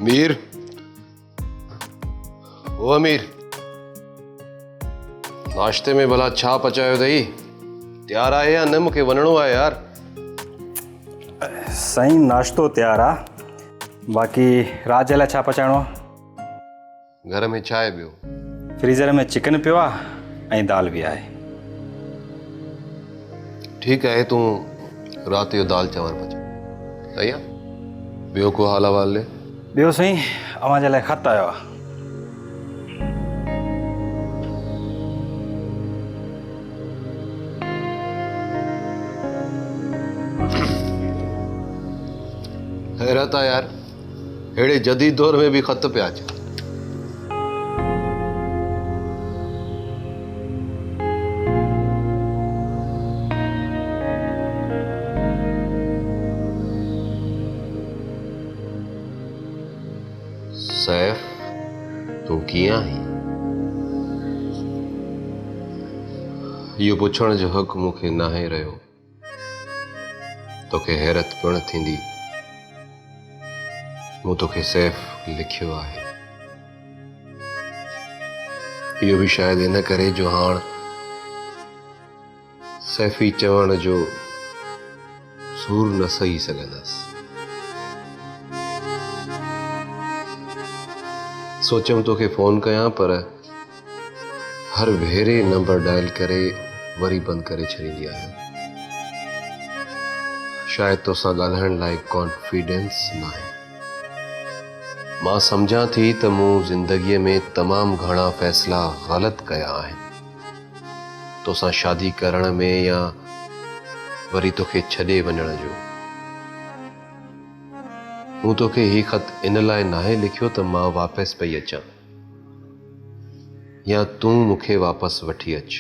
अमीर, ओ अमीर, नाश्ते में भला छा पचायो अथई? तैयार आहे या न? मूंखे वञणो आहे यार। साईं नाश्तो तैयार आहे, बाक़ी रात जे लाइ छा पचाइणो आहे? घर में छा आहे ॿियो? फ्रीज़र में चिकन पियो आहे ऐं दाल बि आहे। ठीकु आहे, तूं राति जो दाल चांवर पचा। सही आहे? ॿियो को हाल अहवाल ले? ॿियो साईं, अव्हां जे लाइ ख़त आयो आहे। हैरत आहे यार, अहिड़े जदीद दौर में भी ख़त पिया अचनि। सैफ, तूं कीअं आहीं? इहो पुछण जो हक़ मूंखे नाहे रहियो। तोखे हैरत पिण थींदी, मूं तोखे सैफ लिखियो आहे। इहो बि शायदि इन करे जो हाण सैफी चवण जो सूर न सही सघंदसि। सोचियमि तोखे फ़ोन कयां, पर हर भेरे नंबर डायल करे वरी बंदि करे छॾींदी आहियां। शायदि तोसां ॻाल्हाइण लाइ कॉन्फिडेंस न आहे। मां सम्झां थी त मूं ज़िंदगीअ में तमामु घणा फ़ैसिला ग़लति कया आहिनि, तोसां शादी करण में या वरी तोखे छॾे वञण जो। मूं तोखे ही ख़त इन लाइ नाहे लिखियो त मां वापसि पई अचां या तूं मूंखे वापसि वठी अच,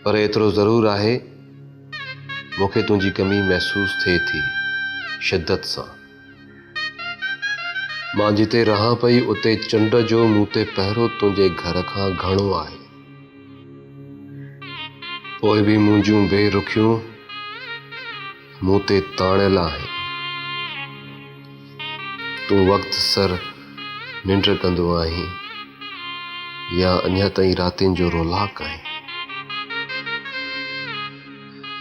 पर एतिरो ज़रूर आहे, मूंखे तुंहिंजी कमी महसूस थिए थी शिद्दत सां। मां जिते रहां पई उते चंड जो मूं ते पहिरो तुंहिंजे घर खां घणो आहे, पोइ बि मुंहिंजूं बेरुखियूं मूं ते ताणियल आहिनि। तूं वक़्त सर निंड कंदो आहीं या अञा ताईं रातिनि जो रोलाक आहीं?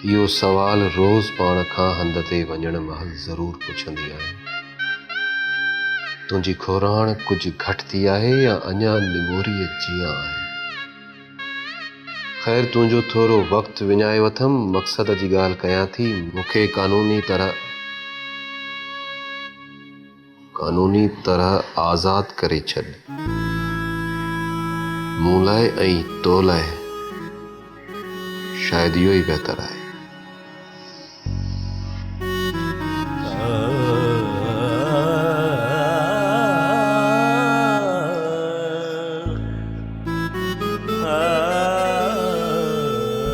इहो सवाल रोज़ पाण खां हंध ते वञण महिल ज़रूर पुछंदी आहियां। तुंहिंजी खोराण कुझु घटि थी आहे या अञा निमोरीअ जीअं आहे? ख़ैर, तुंहिंजो थोरो वक़्तु विञाए वठमि, मक़सद जी ॻाल्हि कयां थी। मूंखे क़ानूनी तरह आज़ाद करे छॾ, मूं लाइ ऐं तो लाइ शायदि इहो ई बहितर आहे।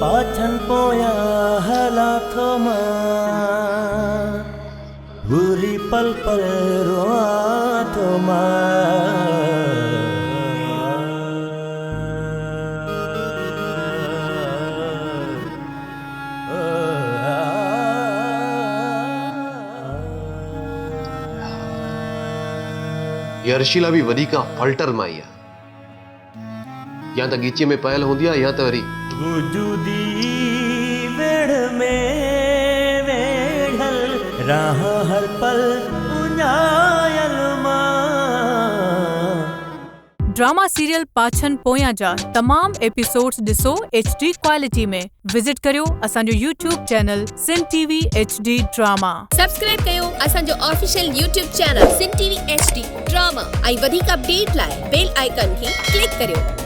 पाछन पोया हालातो मां बुरी पल पल रोआ तो ये अर्शिला भी वधी का फल्टर माई आहे, या त गीचे में पयल हूंदी आहे या त वरी वजूदी वेड़ में वेढ़ल राह हर पल उञायल मां। ड्रामा सीरियल पाछन पोयां जा तमाम एपिसोड्स ॾिसो HD क्वालिटी में। विजिट करियो असांजो YouTube चैनल सिन TV HD ड्रामा। सब्सक्राइब कयो असांजो ऑफिशियल YouTube चैनल सिन TV HD ड्रामा ऐं वधीक अपडेट लाइ बेल आइकन खे क्लिक करियो।